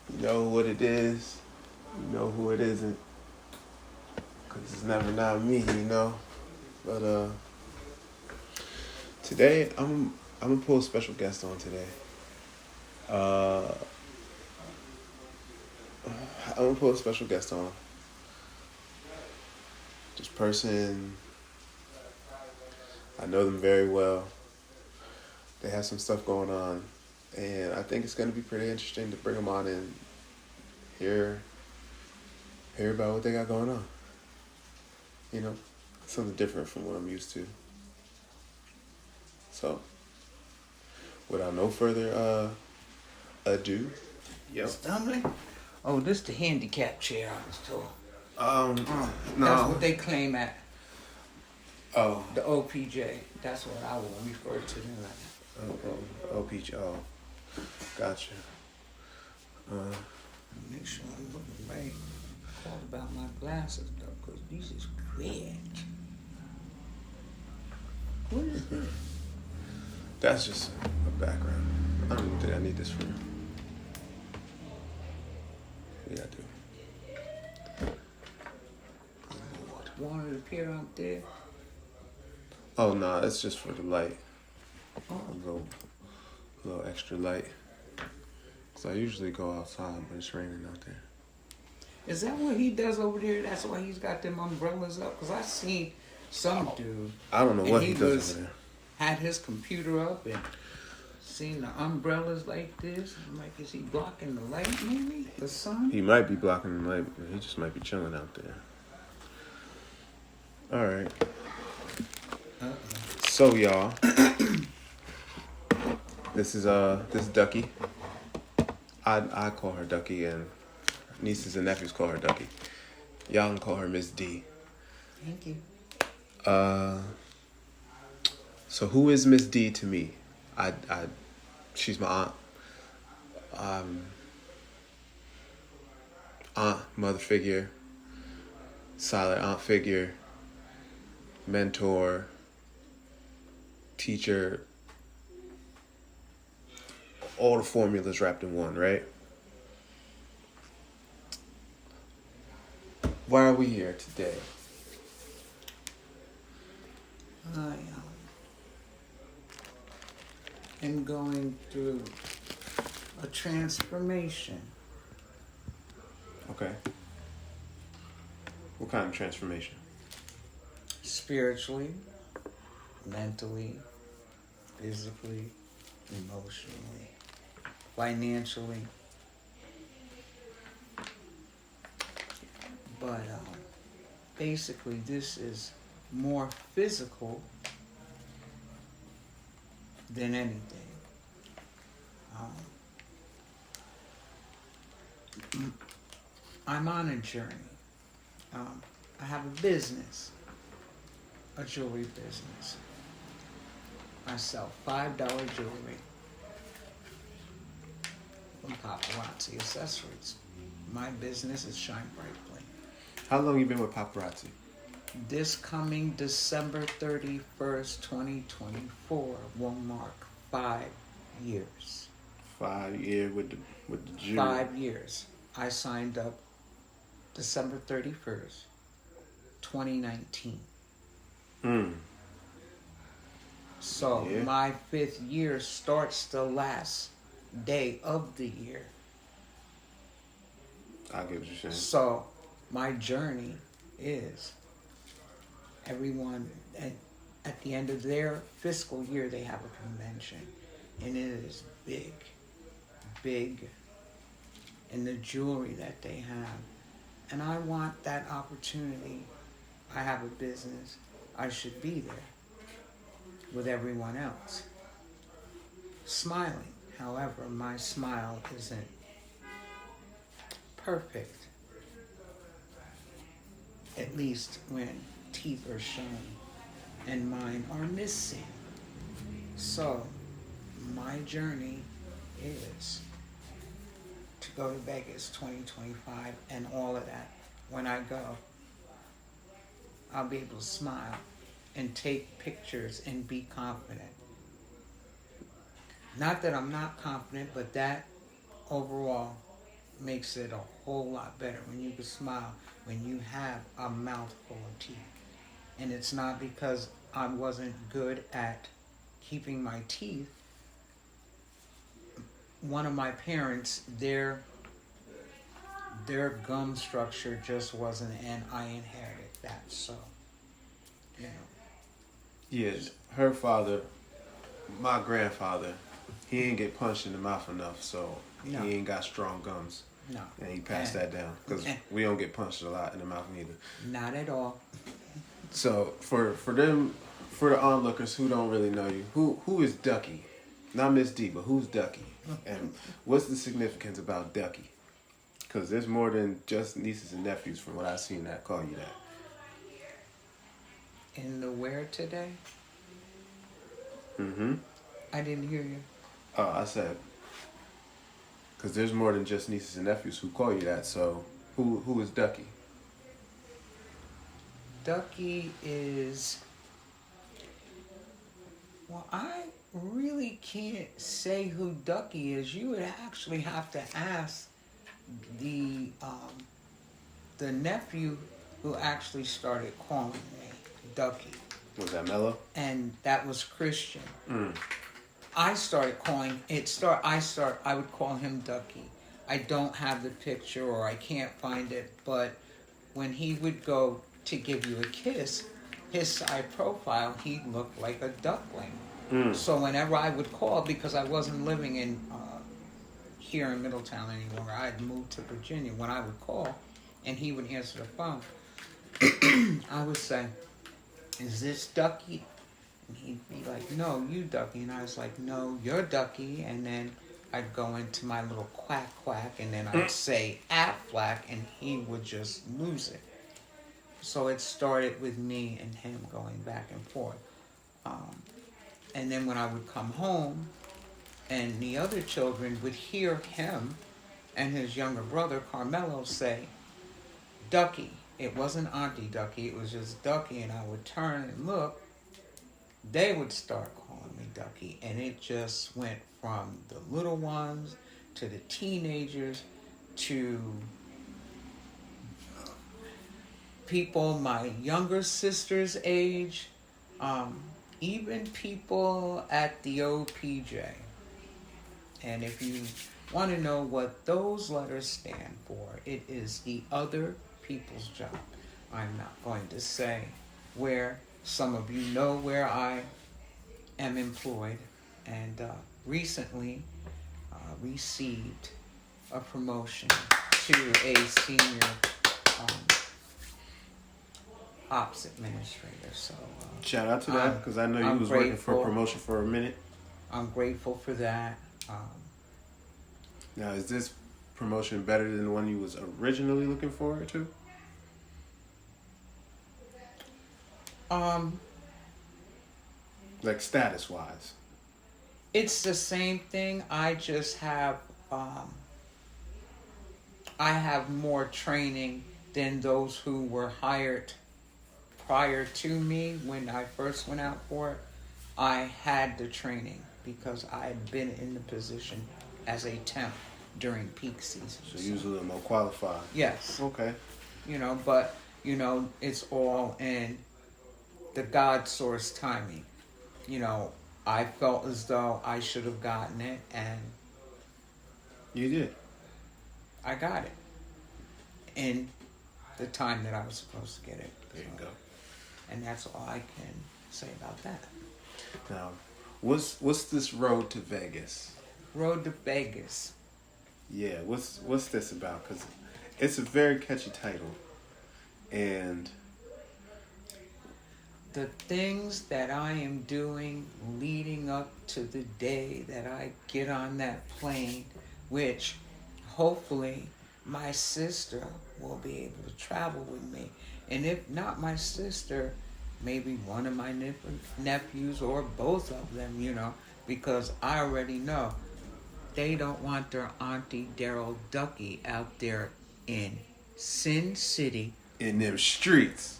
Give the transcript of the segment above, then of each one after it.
You know what it is. You know who it isn't. Cause it's never not me, you know. But today I'm gonna pull a special guest on today. Uh, I'm gonna pull a special guest on. This person, I know them very well. They have some stuff going on, and I think it's gonna be pretty interesting to bring them on and hear about what they got going on. You know, something different from what I'm used to. So, without no further ado, yep. Stumbling? Oh, this the handicap chair I was told. No. That's what they claim at Oh, the OPJ. That's what I will refer to them as. Peach. Oh, gotcha. Make sure I'm looking right. Call about my glasses though, because these is red. What is this? That's just a background. I don't even think I need this for you. Yeah, I do. Want it to appear out there? Oh no, it's just for the light. Oh. A little extra light. So I usually go outside, but it's raining out there. Is that what he does over there? That's why he's got them umbrellas up? Because I seen some dude. I don't know what he does over there. Had his computer up and seen the umbrellas like this. I'm like, is he blocking the light maybe? The sun? He might be blocking the light, but he just might be chilling out there. All right. So y'all, this is Ducky. I call her Ducky, and nieces and nephews call her Ducky. Y'all can call her Miss D. Thank you. So who is Miss D to me? She's my aunt. Aunt, mother figure, silent aunt figure, mentor, teacher, all the formulas wrapped in one, right? Why are we here today? I am going through a transformation. Okay. What kind of transformation? Spiritually, mentally, physically, emotionally, financially. But basically this is more physical than anything. I'm on a journey. I have a business, a jewelry business. I sell $5 jewelry from paparazzi accessories. My business is Shine Bright Bling. How long you been with paparazzi? This coming December 31st, 2024 will mark 5 years. 5 years with the jewelry. 5 years. I signed up December 31st, 2019. So yeah. My 5th year starts the last day of the year. I get what you're saying. So my journey is everyone at the end of their fiscal year, they have a convention, and it is big in the jewelry that they have. And I want that opportunity. I have a business. I should be there with everyone else, smiling. However, my smile isn't perfect, at least when teeth are shown and mine are missing. So my journey is to go to Vegas 2025 and all of that. When I go, I'll be able to smile and take pictures and be confident. Not that I'm not confident, but that overall makes it a whole lot better when you can smile, when you have a mouthful of teeth. And it's not because I wasn't good at keeping my teeth. One of my parents, their gum structure just wasn't, and I inherited that. So, you know. Yes, her father, my grandfather, he ain't get punched in the mouth enough, so No. he ain't got strong gums. No. And he passed that down because we don't get punched a lot in the mouth neither. Not at all. So for them, for the onlookers who don't really know you, who is Ducky? Not Miss D, but who's Ducky? And what's the significance about Ducky? Because there's more than just nieces and nephews from what I've seen that call you that. In the where today? Mm-hmm. I didn't hear you. Oh, I said, because there's more than just nieces and nephews who call you that. So who is Ducky? Ducky is, well, I really can't say who Ducky is. You would actually have to ask the nephew who actually started calling me Ducky. Was that Mello? And that was Christian. Mm. I started calling I would call him Ducky. I don't have the picture or I can't find it, but when he would go to give you a kiss, his side profile, he looked like a duckling. Mm. So whenever I would call, because I wasn't living in here in Middletown anymore, I had moved to Virginia. When I would call and he would answer the phone, I would say, "Is this Ducky?" And he'd be like, "No, you Ducky." And I was like, "No, you're Ducky." And then I'd go into my little quack quack, and then I'd say Aflac, and he would just lose it. So it started with me and him going back and forth. And then when I would come home, and the other children would hear him and his younger brother, Carmelo, say, "Ducky." It wasn't Auntie Ducky, it was just Ducky, and I would turn and look. They would start calling me Ducky, and it just went from the little ones to the teenagers to people my younger sister's age, even people at the OPJ. And if you want to know what those letters stand for, it is the other people's job. I'm not going to say where. Some of you know where I am employed, and recently received a promotion to a senior ops administrator. So shout out to that, because I know you was working for a promotion for a minute. I'm grateful for that. Now, is this promotion better than the one you was originally looking forward to? Like status wise. It's the same thing. I just have I have more training than those who were hired prior to me when I first went out for it. I had the training because I had been in the position as a temp during peak season. So usually more qualified. Yes. Okay. But it's all in the God source timing. I felt as though I should have gotten it, and you did. I got it in the time that I was supposed to get it. There you go. And that's all I can say about that. Now, what's this road to Vegas? Road to Vegas. Yeah, what's this about? Because it's a very catchy title, and the things that I am doing leading up to the day that I get on that plane, which hopefully my sister will be able to travel with me. And if not my sister, maybe one of my nephews or both of them, because I already know they don't want their Auntie Daryl Ducky out there in Sin City. In them streets.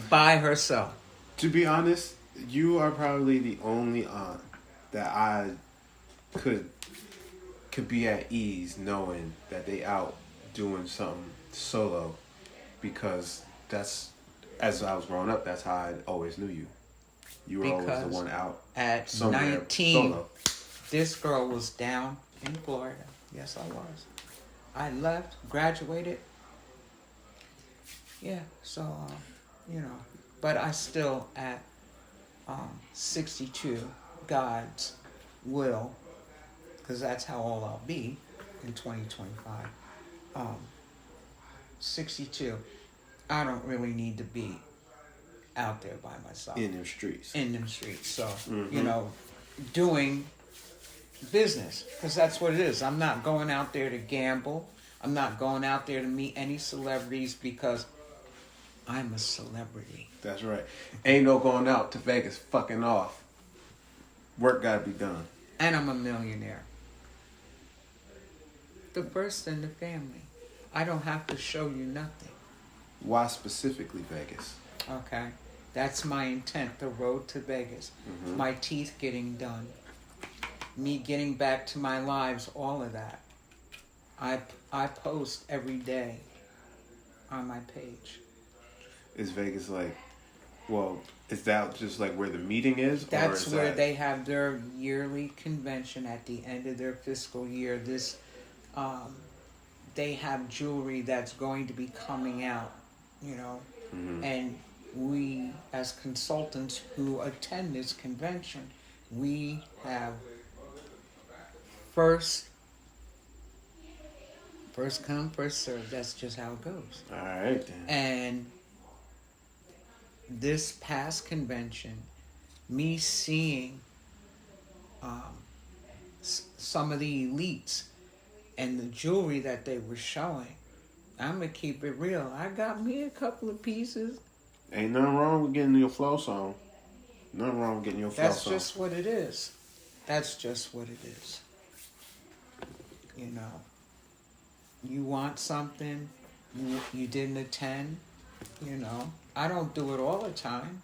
By herself. To be honest, you are probably the only aunt that I could be at ease knowing that they out doing something solo, because that's, as I was growing up, that's how I always knew you. You were always the Because one out at somewhere 19, solo. this girl was down in Florida. Yes, I was. I left, graduated. Yeah, so, but I still at 62, God's will, because that's how old I'll be in 2025. 62. I don't really need to be out there by myself. In them streets. In them streets. So, Mm-hmm. Doing business, because that's what it is. I'm not going out there to gamble. I'm not going out there to meet any celebrities because I'm a celebrity. That's right. Ain't no going out to Vegas fucking off. Work gotta be done. And I'm a millionaire. The first in the family. I don't have to show you nothing. Why specifically Vegas? Okay? That's my intent, the road to Vegas. Mm-hmm. My teeth getting done. Me getting back to my lives, all of that. I post every day on my page. Is Vegas like, well, is that just like where the meeting is? That's or is where that... they have their yearly convention at the end of their fiscal year. They have jewelry that's going to be coming out, Mm-hmm. and we, as consultants who attend this convention, we have first come, first serve. That's just how it goes. All right then. And this past convention, me seeing some of the elites and the jewelry that they were showing, I'm going to keep it real. I got me a couple of pieces. Ain't nothing wrong with getting your flow song. Nothing wrong with getting your flow That's song. just what it is. That's just what it is. You want something, you didn't attend, I don't do it all the time,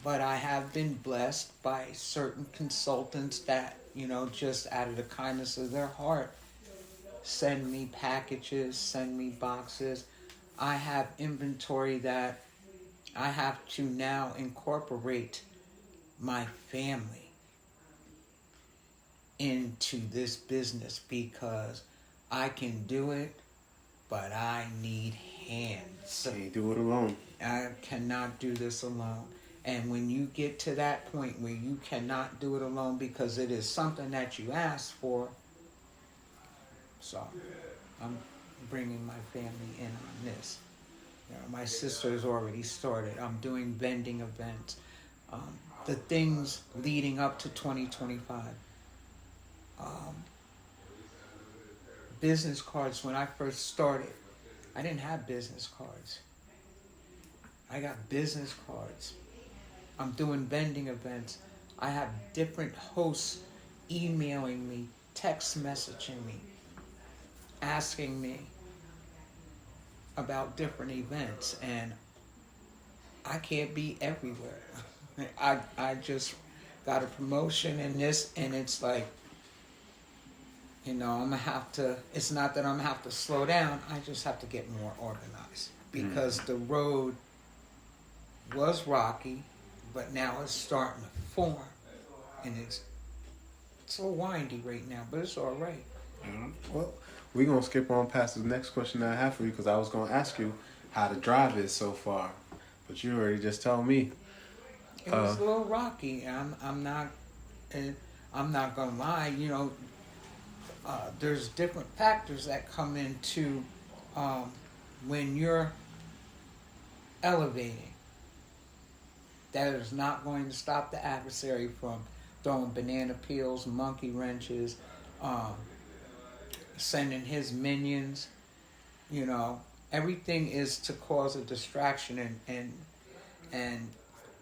but I have been blessed by certain consultants that, just out of the kindness of their heart, send me packages, send me boxes. I have inventory that I have to now incorporate my family into this business because I can do it, but I need hands. Can't do it alone. I cannot do this alone. And when you get to that point where you cannot do it alone because it is something that you asked for, so I'm bringing my family in on this. My sister has already started. I'm doing vending events. The things leading up to 2025. Business cards, when I first started, I didn't have business cards. I got business cards. I'm doing vending events. I have different hosts emailing me, text messaging me, asking me about different events, and I can't be everywhere. I just got a promotion in this, and it's like, I'm gonna have to, it's not that I'm gonna have to slow down, I just have to get more organized. Because the road was rocky, but now it's starting to form. And it's a little windy right now, but it's all right. Well, we're going to skip on past the next question that I have for you, because I was going to ask you how the drive is so far. But you already just told me. It was a little rocky. I'm not gonna lie. There's different factors that come into when you're elevating. That is not going to stop the adversary from throwing banana peels, monkey wrenches, sending his minions. Everything is to cause a distraction and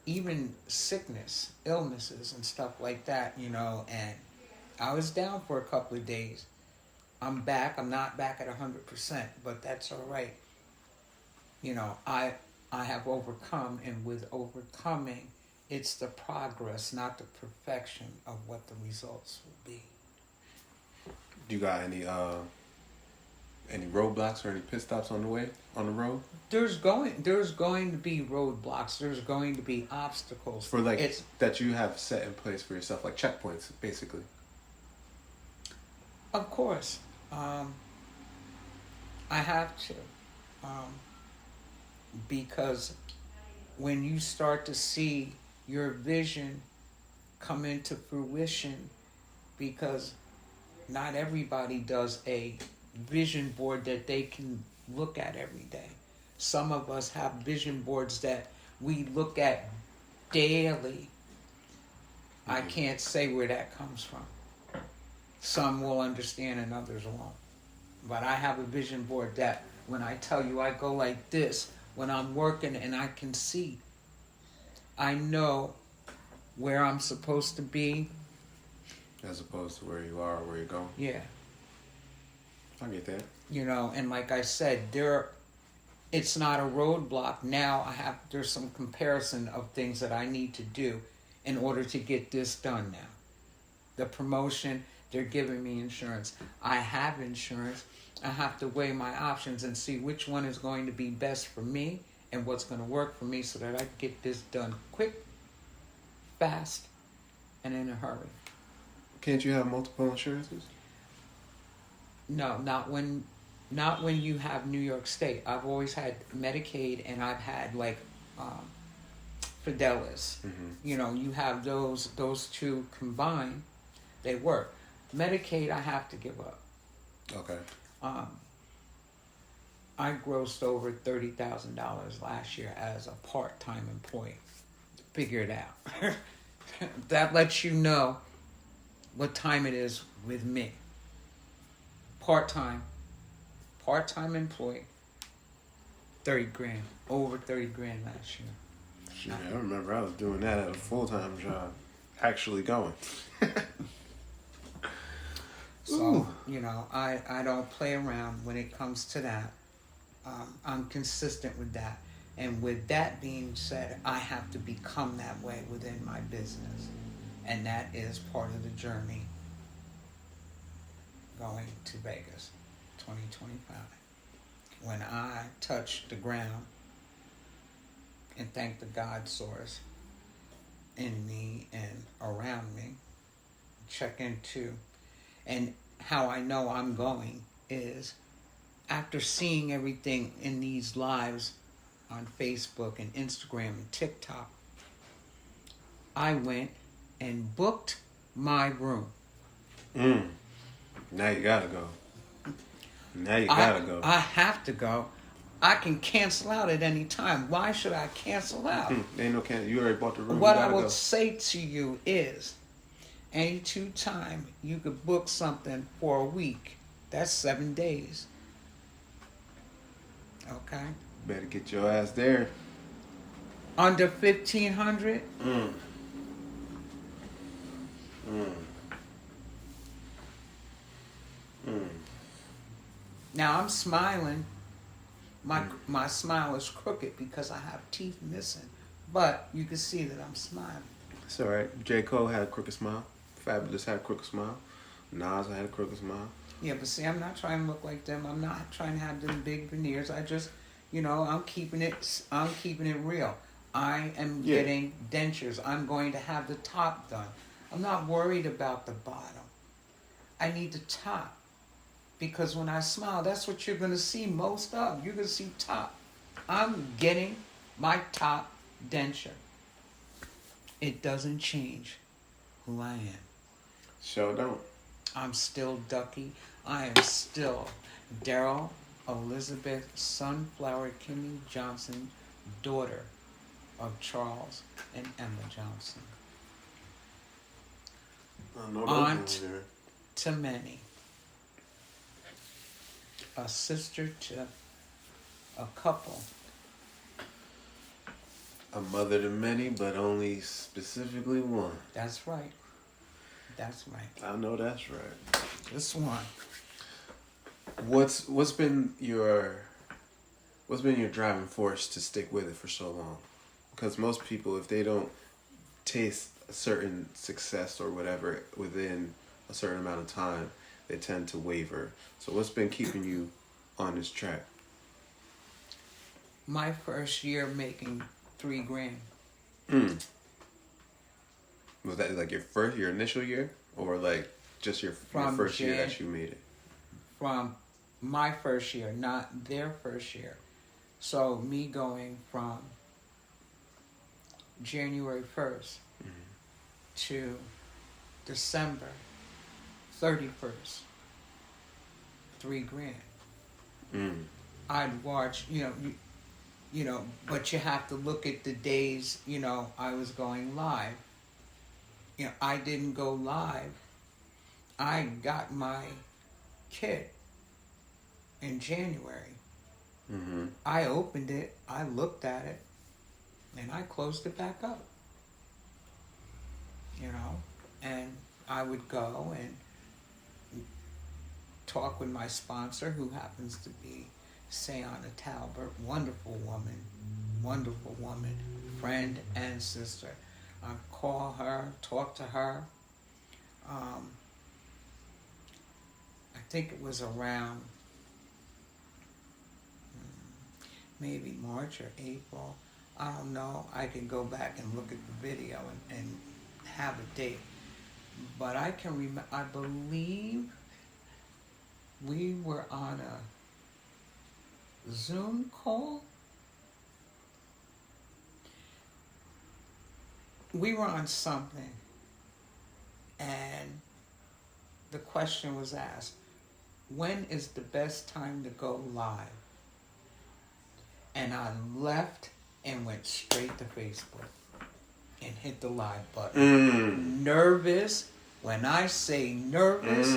even sickness, illnesses and stuff like that, and I was down for a couple of days. I'm back. I'm not back at 100%, but that's all right. I have overcome, and with overcoming, It's the progress, not the perfection of what the results will be. You got any roadblocks or any pit stops on the way on the road? There's going to be roadblocks. There's going to be obstacles For that you have set in place for yourself, like checkpoints, basically. Of course, I have to, because when you start to see your vision come into fruition, because not everybody does a vision board that they can look at every day. Some of us have vision boards that we look at daily. I can't say where that comes from. Some will understand and others won't. But I have a vision board that when I tell you I go like this, when I'm working and I can see, I know where I'm supposed to be. As opposed to where you are or where you're going. Yeah. I get that. You know, and like I said, it's not a roadblock. Now there's some comparison of things that I need to do in order to get this done now. The promotion, they're giving me insurance. I have insurance. I have to weigh my options and see which one is going to be best for me and what's going to work for me so that I can get this done quick, fast, and in a hurry. Can't you have multiple insurances? No, not when you have New York State. I've always had Medicaid and I've had Fidelis. Mm-hmm. You know, you have those two combined, they work. Medicaid I have to give up. Okay. I grossed over $30,000 last year as a part-time employee. Figure it out. That lets you know what time it is with me. Part-time employee, 30 grand, over 30 grand last year. Shoot, I remember I was doing that at a full-time job, actually going. So, you know, I don't play around when it comes to that. I'm consistent with that. And with that being said, I have to become that way within my business. And that is part of the journey going to Vegas 2025. When I touch the ground and thank the God source in me and around me, check into, and how I know I'm going is after seeing everything in these lives on Facebook and Instagram and TikTok, I went and booked my room. Now you gotta go. I have to go. I can cancel out at any time. Why should I cancel out? Ain't no cancel. You already bought the room. What I would say to you is, any time you could book something for a week, that's 7 days. Okay? Better get your ass there. Under 1,500? Now I'm smiling. My smile is crooked because I have teeth missing. But you can see that I'm smiling. It's alright. J. Cole had a crooked smile. Fabulous had a crooked smile. Nas had a crooked smile. Yeah, but see, I'm not trying to look like them. I'm not trying to have them big veneers. I just, I'm keeping it real. I am getting dentures. I'm going to have the top done. I'm not worried about the bottom. I need the top. Because when I smile, that's what you're going to see most of. You're going to see top. I'm getting my top denture. It doesn't change who I am. Sure don't. I'm still Ducky. I am still Daryl Elizabeth Sunflower Kimi Johnson, daughter of Charles and Emma Johnson. Aunt to many. A sister to a couple. A mother to many, but only specifically one. That's right. That's right. I know that's right. This one. What's been your driving force to stick with it for so long? Because most people, if they don't taste a certain success or whatever within a certain amount of time, they tend to waver. So what's been keeping you on this track? My first year making $3,000. Was that like your initial year, or like just your first year that you made it? From my first year, not their first year. So me going from January 1st to December 31st, $3,000. I'd watch, but you have to look at the days, I was going live. I didn't go live. I got my kit in January. I opened it, I looked at it, and I closed it back up. And I would go and talk with my sponsor, who happens to be Sayana Talbert, wonderful woman, friend and sister. I'd call her, talk to her. I think it was around maybe March or April. I don't know. I can go back and look at the video and have a date. But I can remember, I believe we were on a Zoom call. We were on something, and the question was asked, when is the best time to go live? And I left and went straight to Facebook and hit the live button. Nervous. When I say nervous,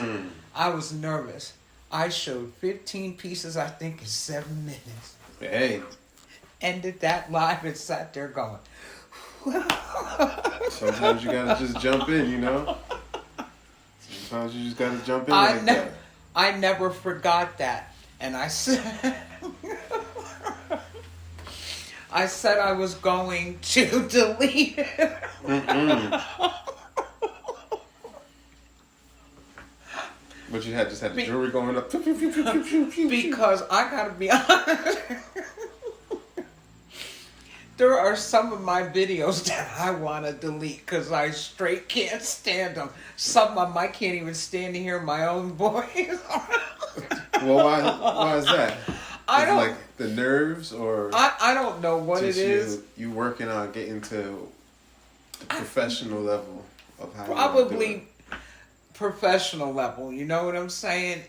I was nervous. I showed 15 pieces, I think, in 7 minutes. Hey. Ended that live and sat there going, sometimes you gotta just jump in, Sometimes you just gotta jump in that. I never forgot that. And I said, I was going to delete it. But you just had the jewelry going up. Because I gotta be honest. There are some of my videos that I want to delete because I straight can't stand them. Some of them I can't even stand to hear my own voice. Well, why is that? I don't like the nerves, or I don't know what it is. You working on getting to the professional level of how probably you do it. Professional level. You know what I'm saying?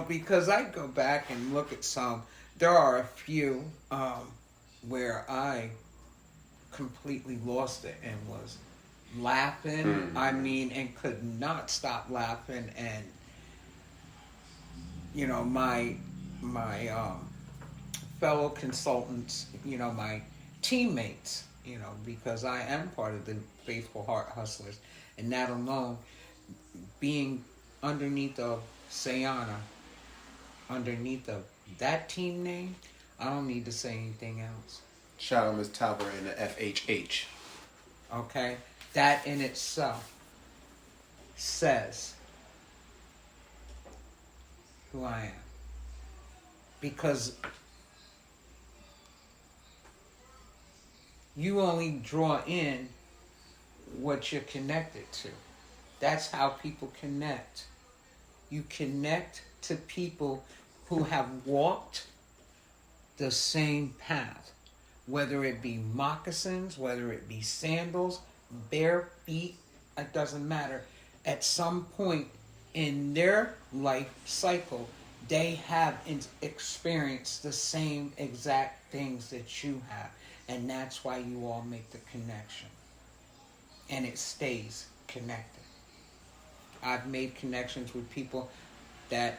Because I go back and look at some. There are a few where I completely lost it and was laughing. And could not stop laughing. And my fellow consultants, my teammates, because I am part of the Faithful Heart Hustlers, and that alone, being underneath of Sayana, underneath of that team name, I don't need to say anything else. Shout out Ms. Talbert and the FHH. Okay? That in itself says who I am. Because you only draw in what you're connected to. That's how people connect. You connect to people who have walked the same path. Whether it be moccasins, whether it be sandals, bare feet, it doesn't matter. At some point in their life cycle, they have experienced the same exact things that you have. And that's why you all make the connection. And it stays connected. I've made connections with people that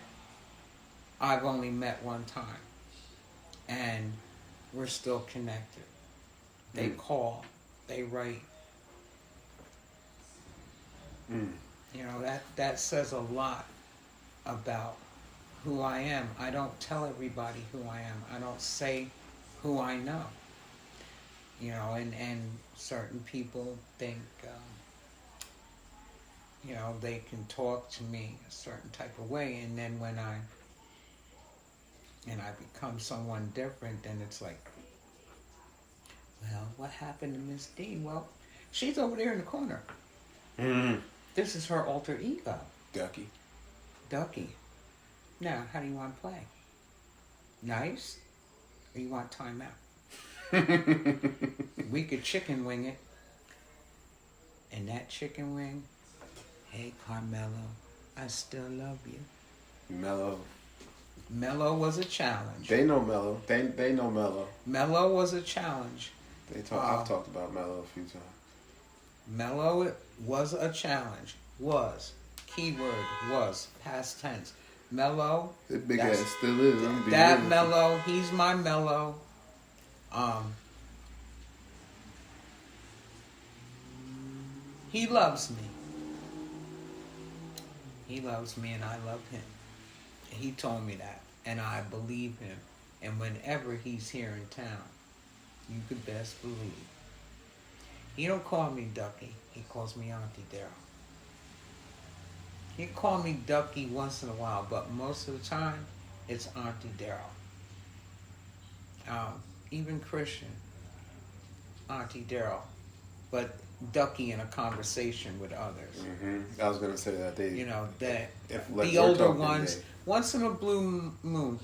I've only met one time. And we're still connected. They call. They write. That says a lot about who I am. I don't tell everybody who I am. I don't say who I know. and certain people think, they can talk to me a certain type of way, and then when I become someone different, then it's like, well, what happened to Miss D? Well, she's over there in the corner. Mm-hmm. This is her alter ego, Ducky. Now, how do you want to play? Nice, or you want timeout? We could chicken wing it, and that chicken wing. Hey, Carmelo, I still love you. Mello was a challenge. They know Mello. They know Mello. Mello was a challenge. I've talked about Mello a few times. Mello was a challenge. Was. Keyword was. Past tense. Mello. That big ass still is. That Mello. He's my Mello. He loves me. He loves me and I love him. He told me that. And I believe him. And whenever he's here in town, you could best believe. He don't call me Ducky. He calls me Auntie Daryl. He call me Ducky once in a while, but most of the time, it's Auntie Daryl. Even Christian, Auntie Daryl, but Ducky in a conversation with others. Mm-hmm. I was gonna say that they, the older ones. Once in a blue moon,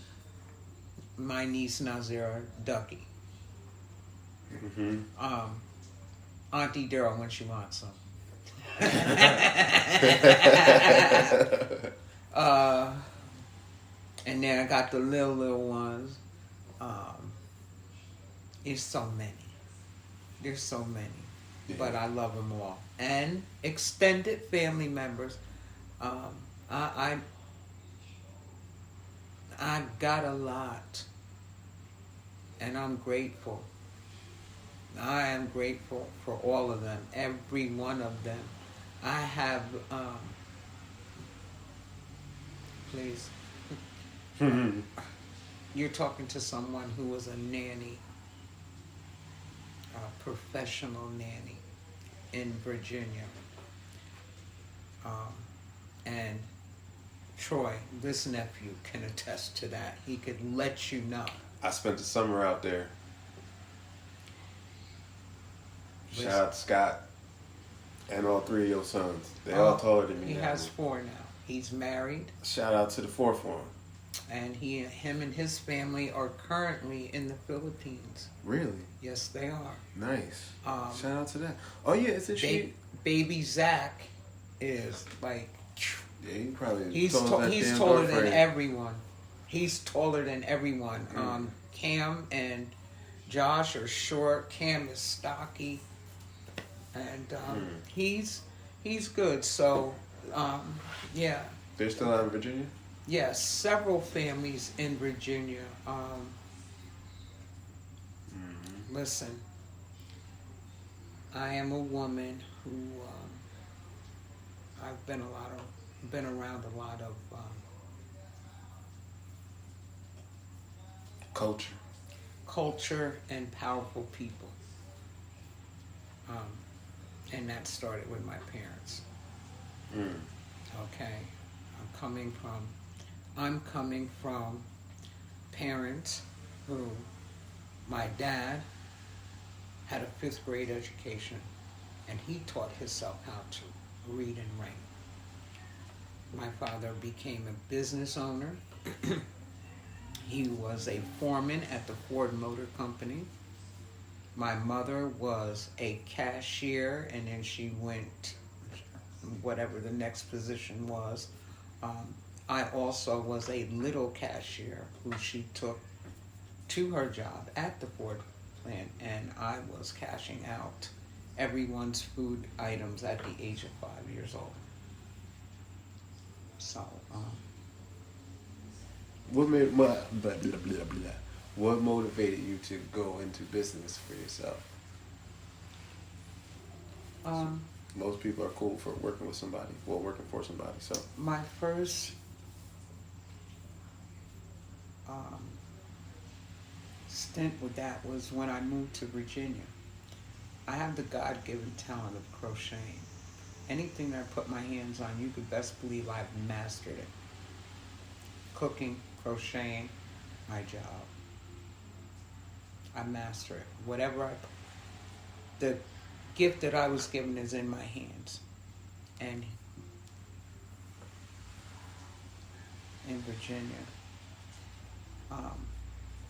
my niece Nazira, Ducky. Mm-hmm. Auntie Daryl when she wants some. And then I got the little ones. There's so many. There's so many. Yeah. But I love them all. And extended family members. I've got a lot. And I'm grateful. I am grateful for all of them. Every one of them. I have, please. You're talking to someone who was a nanny, a professional nanny in Virginia. And Troy, this nephew, can attest to that. He could let you know. I spent the summer out there. Shout out to Scott and all three of your sons. They all taller than me. He has 4 now. He's married. Shout out to the fourth one. And him and his family are currently in the Philippines. Really? Yes, they are. Nice. Shout out to that. Oh yeah, it's a she. Baby Zach is like. Yeah, he probably. He's taller than everyone. He's taller than everyone. Cam and Josh are short. Cam is stocky, and he's good. So, yeah. They're still out in Virginia? Yes, several families in Virginia. Listen, I am a woman who I've been around a lot of culture and powerful people, and that started with my parents. Okay, I'm coming from parents who, my dad had a 5th grade education, and he taught himself how to read and write. My father became a business owner. He was a foreman at the Ford Motor Company. My mother was a cashier, and then she went whatever the next position was. I also was a little cashier who she took to her job at the Ford plant, and I was cashing out everyone's food items at the age of 5 years old. So, What motivated you to go into business for yourself? Most people are cool for working with somebody, working for somebody. So my first stint with that was when I moved to Virginia. I have the God-given talent of crocheting. Anything that I put my hands on, you could best believe I've mastered it. Cooking, crocheting, my job. I master it. The gift that I was given is in my hands. And in Virginia,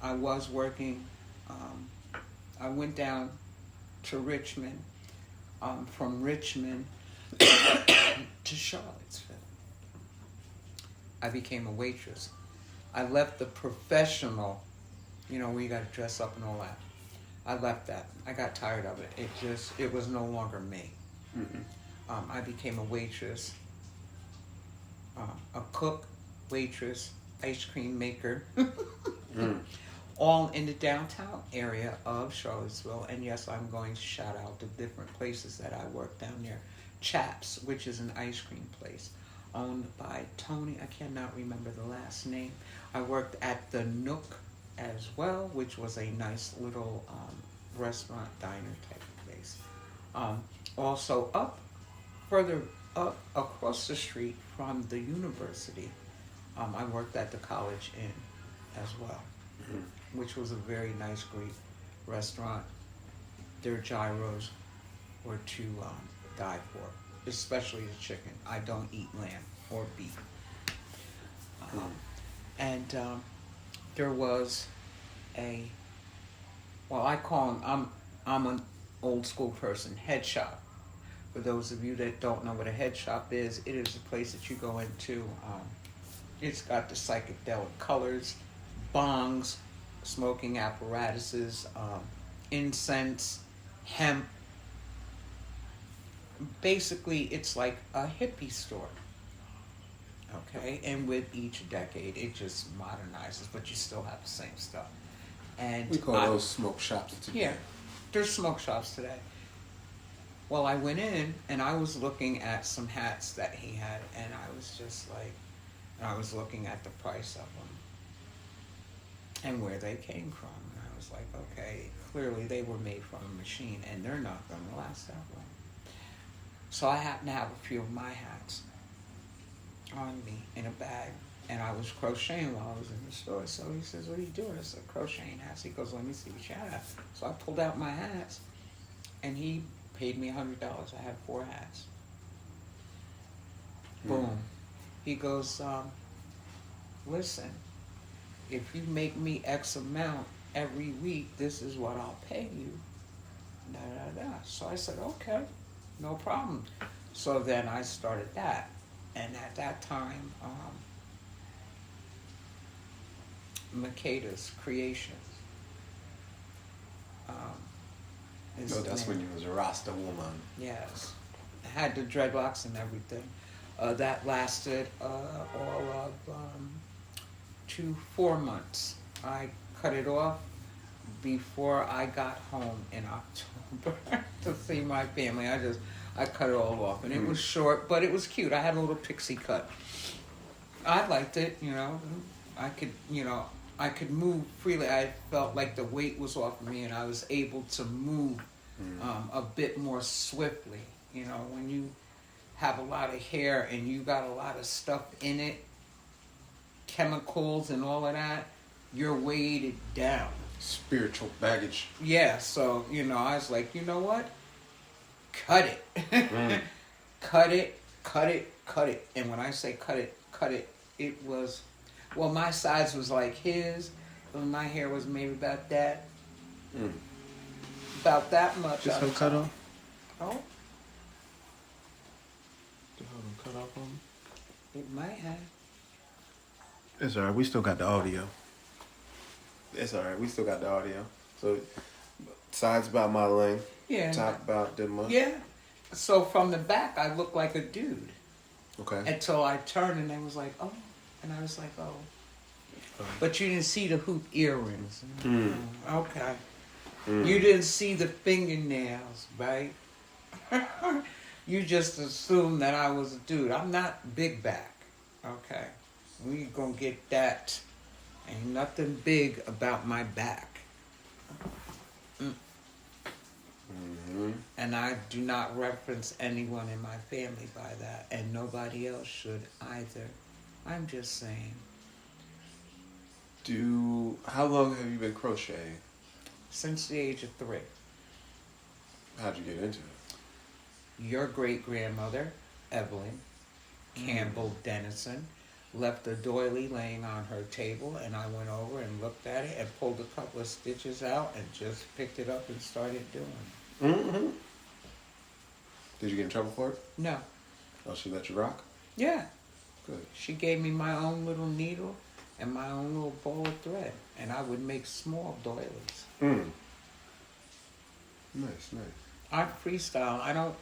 I was working, I went down to Richmond, from Richmond to Charlottesville. I became a waitress. I left the professional, where you got to dress up and all that. I left that. I got tired of it. It was no longer me. Mm-hmm. I became a waitress, a cook, waitress, ice cream maker, all in the downtown area of Charlottesville. And yes, I'm going to shout out the different places that I worked down there. Chaps, which is an ice cream place owned by Tony. I cannot remember the last name. I worked at the Nook as well, which was a nice little restaurant, diner type of place. Also further up across the street from the university, I worked at the College Inn as well, which was a very nice Greek restaurant. Their gyros were to die for, especially the chicken. I don't eat lamb or beef. And there was I call them, I'm an old school person, head shop. For those of you that don't know what a head shop is, it is a place that you go into. It's got the psychedelic colors, bongs, smoking apparatuses, incense, hemp. Basically, it's like a hippie store. Okay, and with each decade, it just modernizes, but you still have the same stuff. And we call those smoke shops today. Yeah, there's smoke shops today. Well, I went in and I was looking at some hats that he had, and I was just like, I was looking at the price of them and where they came from. And I was like, okay, clearly they were made from a machine, and they're not going to last that long. So I happened to have a few of my hats on me in a bag, and I was crocheting while I was in the store. So he says, what are you doing? I said, crocheting hats. He goes, let me see what you have. So I pulled out my hats, and he paid me $100. I had 4 hats. Boom. He goes, listen, if you make me X amount every week, this is what I'll pay you. Da, da, da. So I said, okay, no problem. So then I started that. And at that time, Makeda's Creations. That's when you was a Rasta woman. Yes. I had the dreadlocks and everything. That lasted all of 4 months. I cut it off before I got home in October to see my family. I cut it all off, and it was short, but it was cute. I had a little pixie cut. I liked it, I could move freely. I felt like the weight was off of me, and I was able to move a bit more swiftly. When you have a lot of hair and you got a lot of stuff in it, chemicals and all of that, you're weighted down. Spiritual baggage. Yeah, so, I was like, you know what? Cut it. Cut it, cut it, cut it. And when I say cut it, it was, well, my size was like his, but my hair was maybe about that. About that much. Just some cut off? Oh, Did hold them cut off on? it might have. It's alright, we still got the audio. It's alright, we still got the audio. So, sides about my length. Yeah. Top about the month. Yeah. So from the back, I looked like a dude. Okay. Until I turned and they was like, oh. And I was like, oh. But you didn't see the hoop earrings. Okay. You didn't see the fingernails, right? You just assumed that I was a dude. I'm not big back. Okay. We gonna get that. Ain't nothing big about my back. And I do not reference anyone in my family by that, and nobody else should either. I'm just saying. How long have you been crocheting? Since the age of 3. How'd you get into it? Your great-grandmother, Evelyn Campbell Dennison, left a doily laying on her table, and I went over and looked at it and pulled a couple of stitches out and just picked it up and started doing it. Mm-hmm. Did you get in trouble for it? No. Oh, she let you rock? Yeah. Good. She gave me my own little needle and my own little ball of thread, and I would make small doilies. Nice. I freestyle.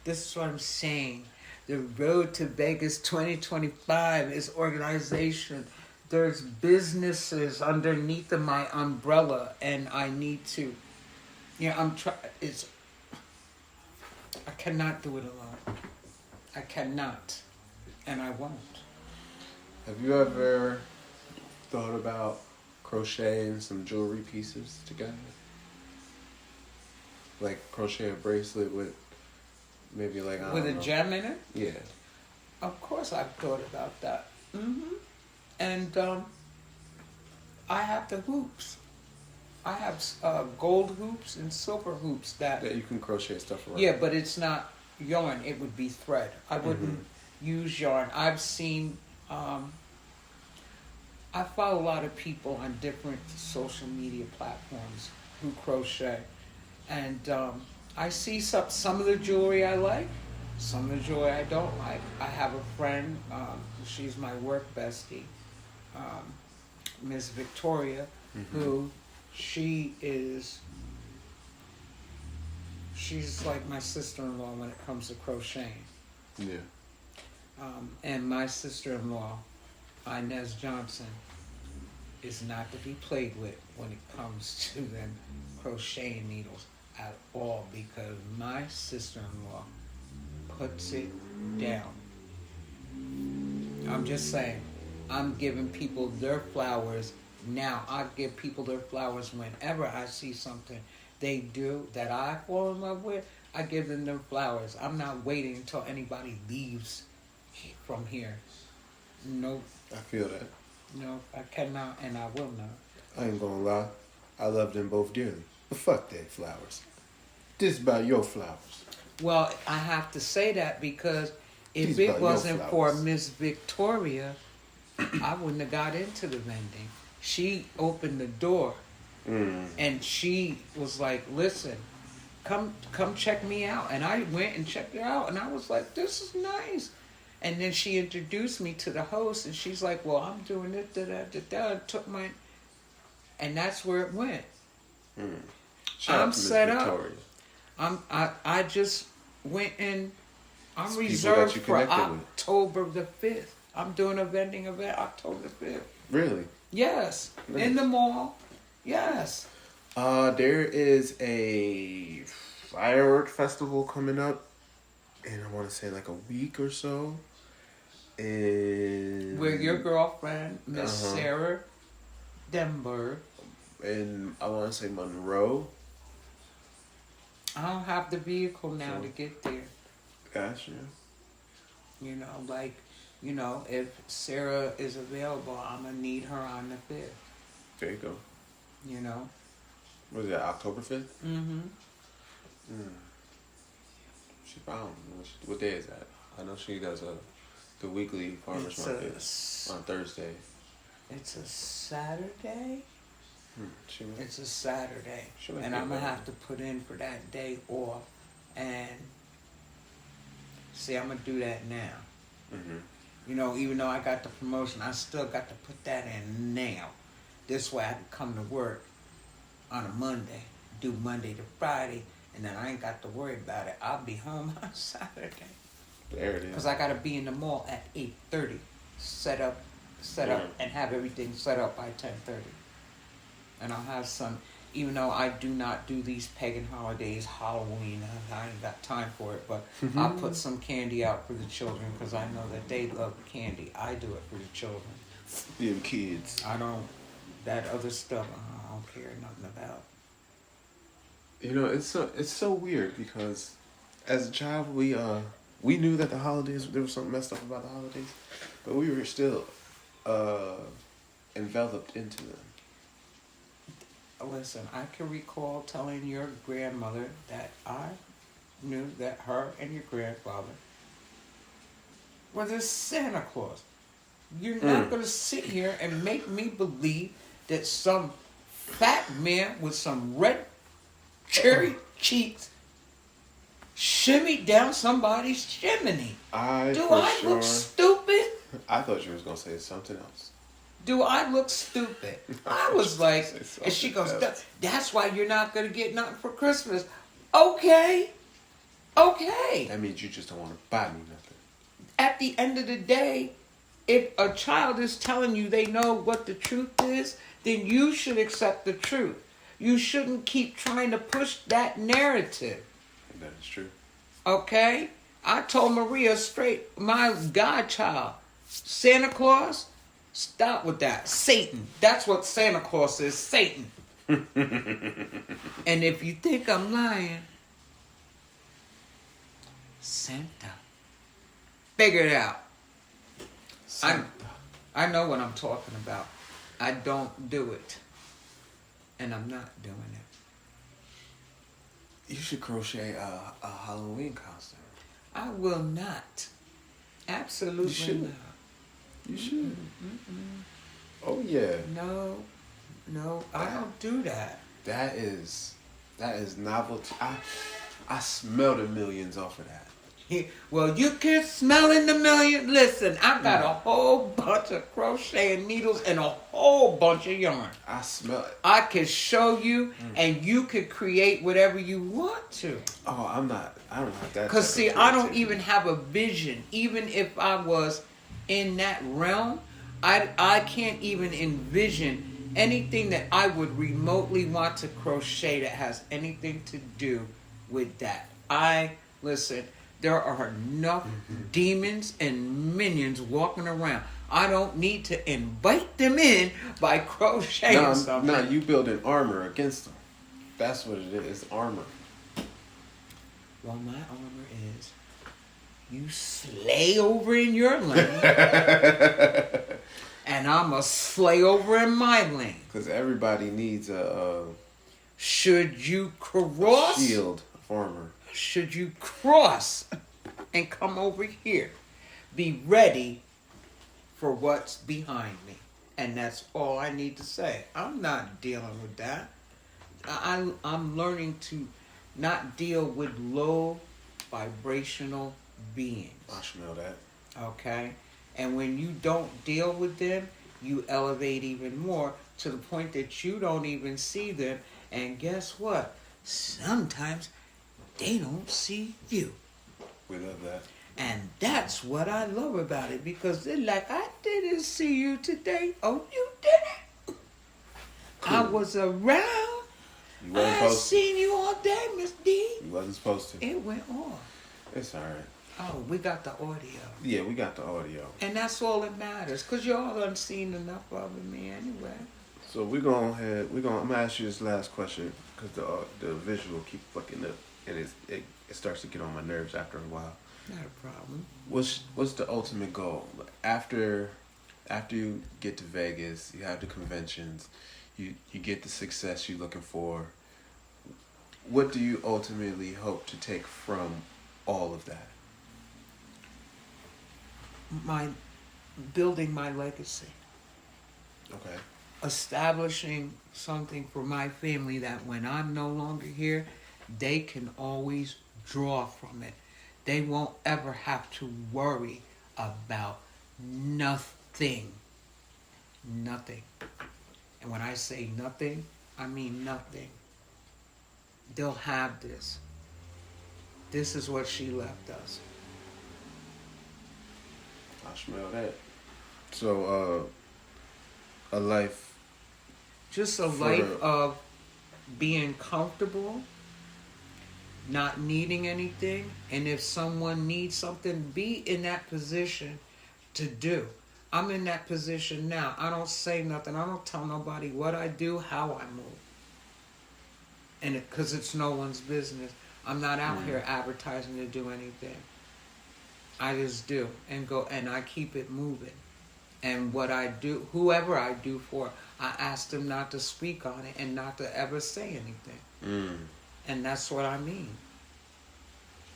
This is what I'm saying. The Road to Vegas 2025 is organization. There's businesses underneath of my umbrella, and I need to, I cannot do it alone. I cannot, and I won't. Have you ever thought about crocheting some jewelry pieces together? Like crochet a bracelet with maybe like with a gem in it? Yeah. Of course I've thought about that. And I have the hoops. I have gold hoops and silver hoops that you can crochet stuff around. Yeah, but it's not yarn. It would be thread. I wouldn't use yarn. I've seen. I follow a lot of people on different social media platforms who crochet, and I see some of the jewelry I like, some of the jewelry I don't like. I have a friend. She's my work bestie, Miss Victoria, who she's like my sister-in-law when it comes to crocheting. Yeah. And my sister-in-law, Inez Johnson, is not to be played with when it comes to them crocheting needles at all, because my sister-in-law puts it down. I'm just saying, I'm giving people their flowers now. I give people their flowers whenever I see something they do that I fall in love with. I give them their flowers. I'm not waiting until anybody leaves from here. Nope. I feel that. No, I cannot, and I will not. I ain't gonna lie. I love them both dearly. But fuck their flowers. This about your flowers. Well, I have to say that because if it wasn't for Miss Victoria, I wouldn't have got into the vending. She opened the door, and she was like, "Listen, come check me out." And I went and checked her out, and I was like, "This is nice." And then she introduced me to the host, and she's like, "Well, I'm doing it, took my," and that's where it went. I'm set up. I just went in. I'm reserved for October the 5th. I'm doing a vending event October the 5th. Really? Yes. Nice. In the mall. Yes. There is a fireworks festival coming up in, I want to say, like a week or so. Where your girlfriend, Miss Sarah Denberg. And I want to say Monroe. I don't have the vehicle now to get there. Gotcha. If Sarah is available, I'm going to need her on the 5th. There you go. Was that October 5th? She found. What day is that? I know she does the weekly farmers market on Thursday. It's a Saturday? It's a Saturday. And I'm going to have to put in for that day off. And see, I'm going to do that now. Even though I got the promotion, I still got to put that in now. This way I can come to work on a Monday, do Monday to Friday, and then I ain't got to worry about it. I'll be home on Saturday. There it is. Because I got to be in the mall at 8:30, set up, and have everything set up by 10:30. And I'll have some, even though I do not do these pagan holidays, Halloween, I ain't got time for it, but I'll put some candy out for the children because I know that they love candy. I do it for the children. Them kids. I don't That other stuff, I don't care nothing about. You know, it's so weird because as a child we knew that the holidays there was something messed up about the holidays, but we were still uh enveloped into them. Listen, I can recall telling your grandmother that I knew that her and your grandfather were the Santa Claus. You're not going to sit here and make me believe that some fat man with some red cherry cheeks shimmied down somebody's chimney. Do I look stupid? I thought you was gonna say something else. Do I look stupid? I was like, and she goes, that's why you're not going to get nothing for Christmas. Okay. That means you just don't want to buy me nothing. At the end of the day, if a child is telling you they know what the truth is, then you should accept the truth. You shouldn't keep trying to push that narrative. That is true. Okay? I told Maria straight, my godchild, Santa Claus, stop with that. Satan. That's what Santa Claus is. Satan. And if you think I'm lying, Santa. Figure it out. I know what I'm talking about. I don't do it. And I'm not doing it. You should crochet a Halloween costume. I will not. Absolutely You should. not. You should. Oh yeah. No, I don't do that. That is novelty. I smell the millions off of that. Well, you can smell in the million. Listen, I got a whole bunch of crocheting needles and a whole bunch of yarn. I smell it. I can show you, and you can create whatever you want to. Oh, I don't have that. Because, see, I don't even have a vision. Even if I was in that realm, I can't even envision anything that I would remotely want to crochet that has anything to do with that. Listen, there are enough demons and minions walking around. I don't need to invite them in by crocheting something. No, you build an armor against them. That's what it is, armor. Well, my armor is you slay over in your lane, and I'm a slay over in my lane. Because everybody needs a should you cross shield of armor. Should you cross and come over here, be ready for what's behind me. And that's all I need to say. I'm not dealing with that. I'm learning to not deal with low vibrational beings. I smell that. Okay? And when you don't deal with them, you elevate even more to the point that you don't even see them. And guess what? Sometimes they don't see you. We love that. And that's what I love about it, because they're like, I didn't see you today. Oh, you didn't? Cool. I was around. You wasn't I seen you all day, Miss D. You wasn't supposed to. It went on. It's all right. Oh, we got the audio. Yeah, we got the audio. And that's all that matters, because y'all done seen enough of me anyway. So I'm gonna ask you this last question, because the visual keep fucking up, and it starts to get on my nerves after a while. Not a problem. What's the ultimate goal? After you get to Vegas, you have the conventions, you get the success you're looking for. What do you ultimately hope to take from all of that? Building my legacy. Okay. Establishing something for my family that when I'm no longer here, they can always draw from it. They won't ever have to worry about nothing. Nothing. And when I say nothing, I mean nothing. They'll have this. This is what she left us. I smell that. So, a life. Just a life of being comfortable, not needing anything, and if someone needs something, be in that position to do. I'm in that position now. I don't say nothing. I don't tell nobody what I do, how I move. And because it's no one's business. I'm not out here advertising to do anything. I just do and go, and I keep it moving. And what I do, whoever I do for, I ask them not to speak on it and not to ever say anything. And that's what I mean.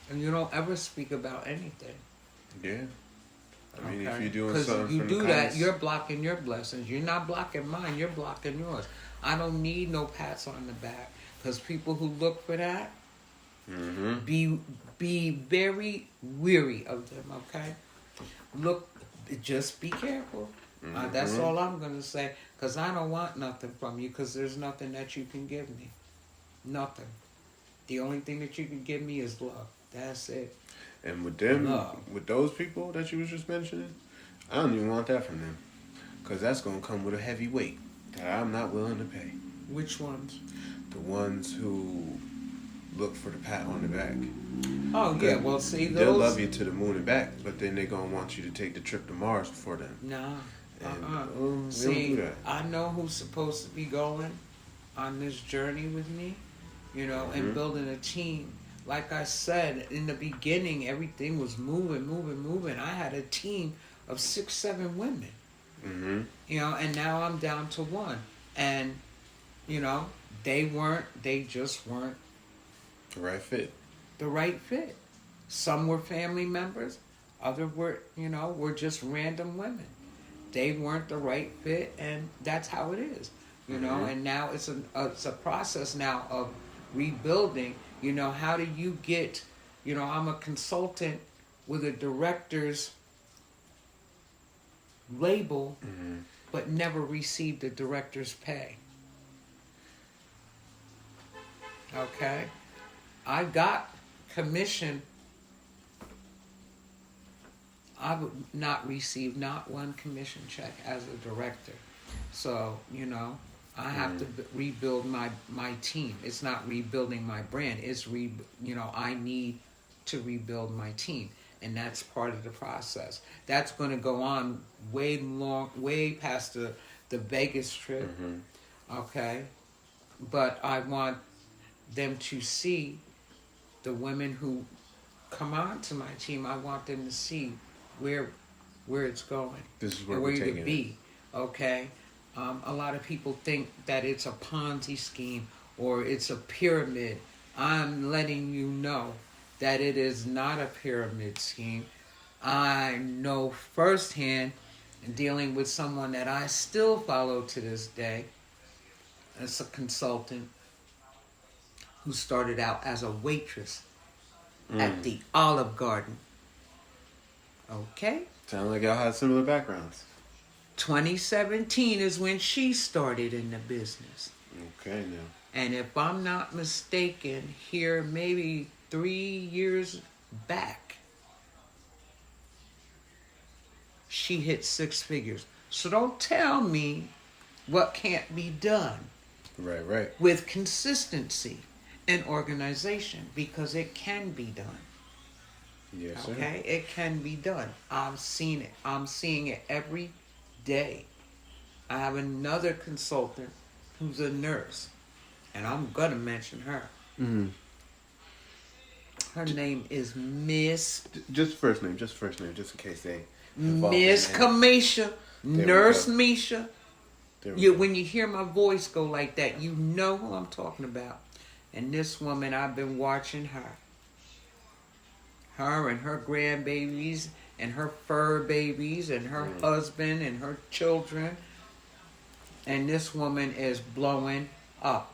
And you don't ever speak about anything. Yeah. I mean, Okay? if you're doing Because something you from do the that, kindness- you're blocking your blessings. You're not blocking mine, you're blocking yours. I don't need no pats on the back. Because people who look for that, be very weary of them, okay? Look, just be careful. That's all I'm going to say. Because I don't want nothing from you, because there's nothing that you can give me. Nothing. The only thing that you can give me is love. That's it. And with them, Love. with those people that you was just mentioning, I don't even want that from them. Because that's going to come with a heavy weight that I'm not willing to pay. Which ones? The ones who look for the pat on the back. Oh, yeah, well, see, those... They'll love you to the moon and back, but then they're going to want you to take the trip to Mars for them. Nah. And, See, don't do that. I know who's supposed to be going on this journey with me, and building a team. Like I said, in the beginning, everything was moving. I had a team of 6, 7 women. And now I'm down to 1. And, they just weren't The right fit. the right fit. Some were family members, others were just random women. They weren't the right fit, and that's how it is, And now it's a process now of rebuilding. How do you get? I'm a consultant with a director's label, but never received the director's pay. Okay, I got commission. I would not receive not one commission check as a director. So, I have to rebuild my team. It's not rebuilding my brand. It's I need to rebuild my team. And that's part of the process. That's going to go on way past the Vegas trip. Okay? But I want them to see the women who come on to my team. I want them to see where it's going. This is where and we're where taking to it. be. Okay? A lot of people think that it's a Ponzi scheme or it's a pyramid. I'm letting you know that it is not a pyramid scheme. I know firsthand, dealing with someone that I still follow to this day. It's a consultant who started out as a waitress at the Olive Garden. Okay? Sound like y'all had similar backgrounds. 2017 is when she started in the business. Okay, now. And if I'm not mistaken, here maybe 3 years back, she hit 6 figures. So don't tell me what can't be done. Right. With consistency and organization, because it can be done. Yes, sir. Okay? It can be done. I've seen it. I'm seeing it every day. I have another consultant who's a nurse, and I'm going to mention her. Her name is Miss... Just first name, just in case they... Miss Kamisha, Nurse Misha. When you hear my voice go like that, you know who I'm talking about. And this woman, I've been watching her. Her and her grandbabies and her fur babies and her husband and her children. And this woman is blowing up.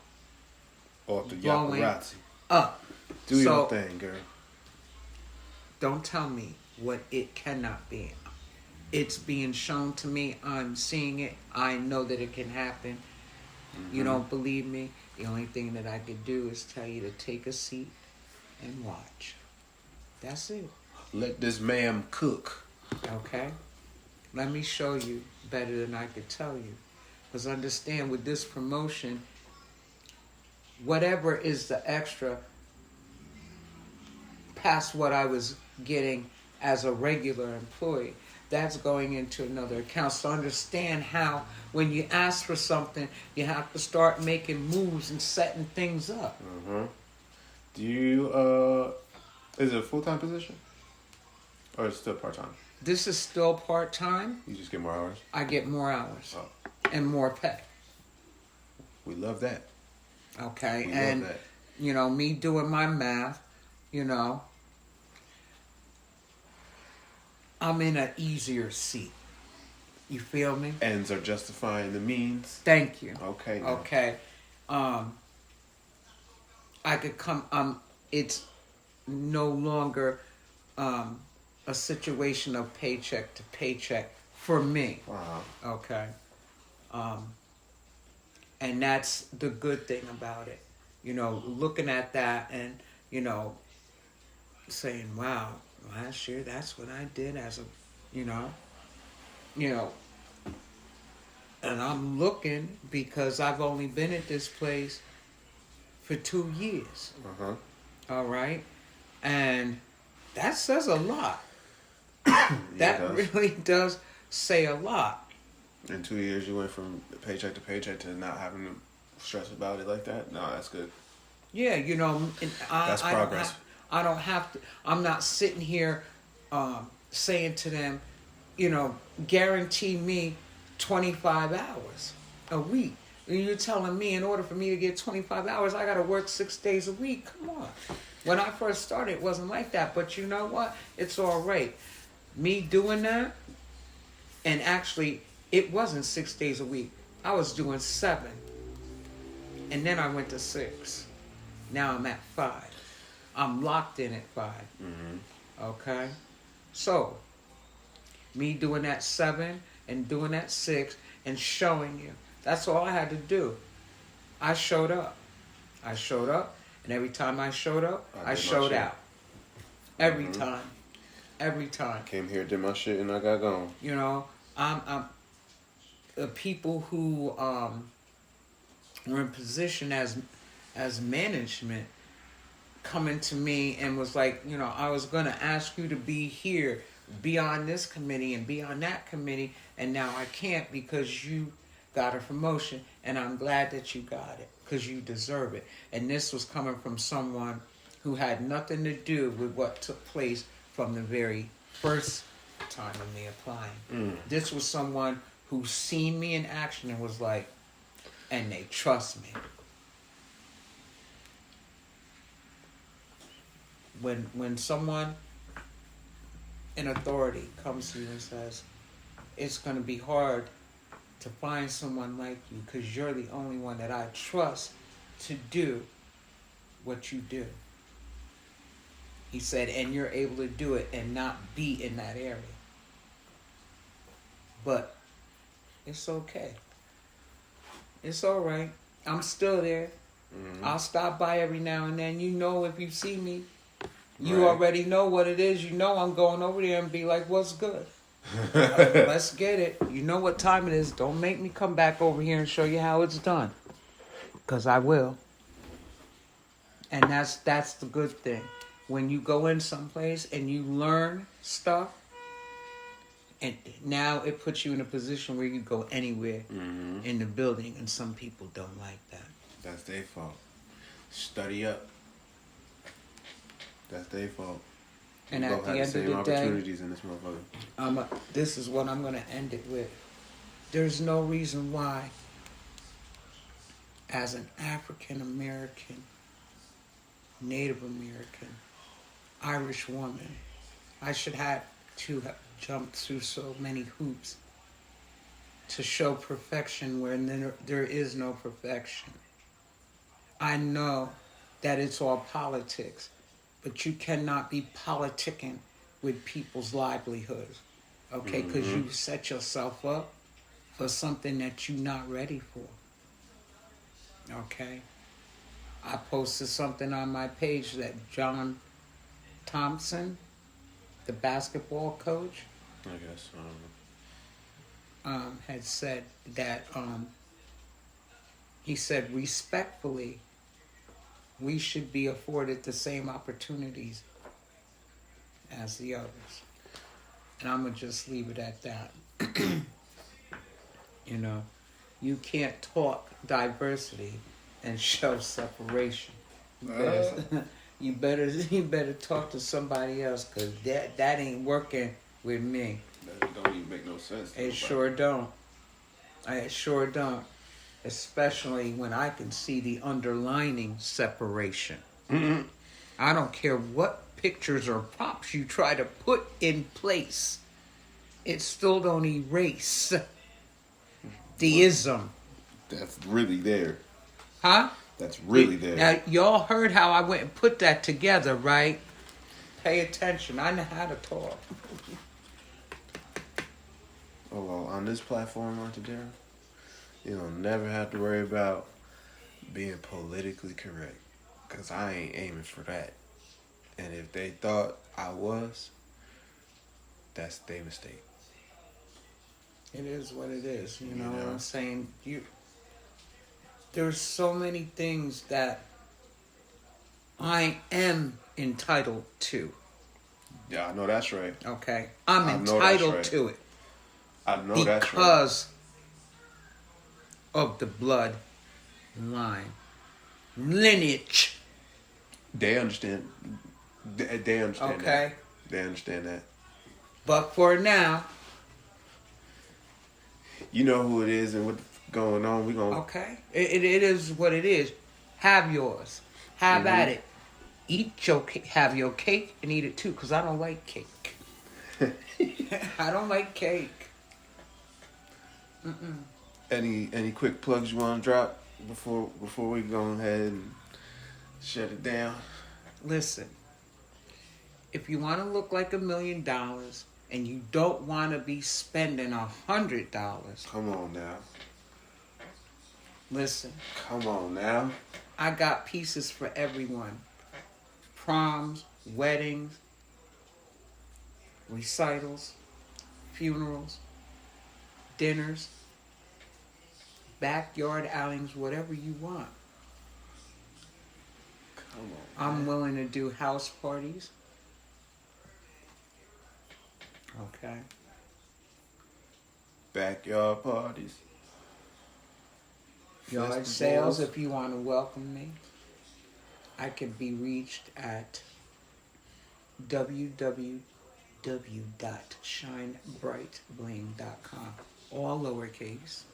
Off the Blowing paparazzi. up. Do your thing, girl. Don't tell me what it cannot be. It's being shown to me. I'm seeing it. I know that it can happen. You don't believe me? The only thing that I could do is tell you to take a seat and watch. That's it. Let this ma'am cook. Okay? Let me show you better than I could tell you. Because understand, with this promotion, whatever is the extra past what I was getting as a regular employee, that's going into another account. So understand how when you ask for something, you have to start making moves and setting things up. Mm-hmm. Do you, is it a full-time position? Or is it still part-time? This is still part-time. You just get more hours? I get more hours Oh, and more pay. we love that. Okay, We and love that. you know, me doing my math, you know, I'm in an easier seat. You feel me? Ends are justifying the means. Thank you. Okay. Now. Okay. I could come. It's no longer a situation of paycheck to paycheck for me. Wow. Okay. And that's the good thing about it. You know, looking at that and, you know, saying, wow, last year that's what I did as a, you know, and I'm looking because I've only been at this place for 2 years. Uh-huh. All right. And that says a lot. That really does say a lot. In 2 years, you went from paycheck to paycheck to not having to stress about it like that? No, that's good. Yeah, you know, That's progress. I don't have to. I'm not sitting here saying to them, you know, guarantee me 25 hours a week. And you're telling me in order for me to get 25 hours, I got to work 6 days a week. Come on. When I first started, it wasn't like that. But you know what? It's all right. Me doing that, and actually, it wasn't 6 days a week. I was doing 7. And then I went to 6. Now I'm at 5. I'm locked in at 5. Mm-hmm. Okay? So, me doing that 7 and doing that 6 and showing you. That's all I had to do. I showed up. I showed up. And every time I showed up, I showed out. Every time. Every time. Came here, did my shit, and I got gone. You know, I'm the people who were in position as management coming to me and was like, you know, I was going to ask you to be here, be on this committee and be on that committee, and now I can't because you got a promotion, and I'm glad that you got it because you deserve it. And this was coming from someone who had nothing to do with what took place from the very first time of me applying. This was someone who seen me in action and was like, and they trust me. When someone in authority comes to you and says, it's going to be hard to find someone like you because you're the only one that I trust to do what you do. He said, and you're able to do it and not be in that area. But it's okay. It's all right. I'm still there. Mm-hmm. I'll stop by every now and then. You know, if you see me, you already know what it is. You know I'm going over there and be like, what's good? Let's get it. You know what time it is. Don't make me come back over here and show you how it's done. Because I will. And that's the good thing. When you go in someplace and you learn stuff, and now it puts you in a position where you go anywhere in the building, and some people don't like that. That's their fault. Study up. That's their fault. And at the end of the opportunities in this motherfucker. This is what I'm going to end it with. There's no reason why, as an African American, Native American, Irish woman, I should have to have jumped through so many hoops to show perfection where there is no perfection. I know that it's all politics, but you cannot be politicking with people's livelihoods, okay? Because you set yourself up for something that you're not ready for, okay? I posted something on my page that John Thompson, the basketball coach, I guess. had said that he said respectfully, we should be afforded the same opportunities as the others. And I'm going to just leave it at that. You know, you can't talk diversity and show separation. You better talk to somebody else, because that ain't working with me. That don't even make no sense. It sure don't. It sure don't. Especially when I can see the underlining separation. Mm-mm. I don't care what pictures or props you try to put in place. It still don't erase the ism. That's really there. Huh? That's really there. Now, y'all heard how I went and put that together, right? Pay attention. I know how to talk. Oh, well, on this platform, Entrepeneur, you don't never have to worry about being politically correct. Because I ain't aiming for that. And if they thought I was, that's their mistake. It is what it is. You know what I'm saying? There's so many things that I am entitled to. Yeah, I know that's right. Okay? I'm entitled to it. I know that's right. Because of the blood line. Lineage. They understand. They understand Okay? that. They understand that. But for now, you know who it is and what's going on. We gonna okay? It is what it is. Have yours. Have at it. Have your cake and eat it too, because I don't like cake. I don't like cake. Mm-mm. Any quick plugs you want to drop before we go ahead and shut it down? Listen, if you want to look like $1 million and you don't want to be spending $100, come on now. Listen, come on now. I got pieces for everyone. Proms, weddings, recitals, funerals, dinners, backyard outings, whatever you want. Come on. I'm willing to do house parties. Okay. Backyard parties. Yard sales, if you want to welcome me. I can be reached at www.shinebrightbling.com, all lowercase.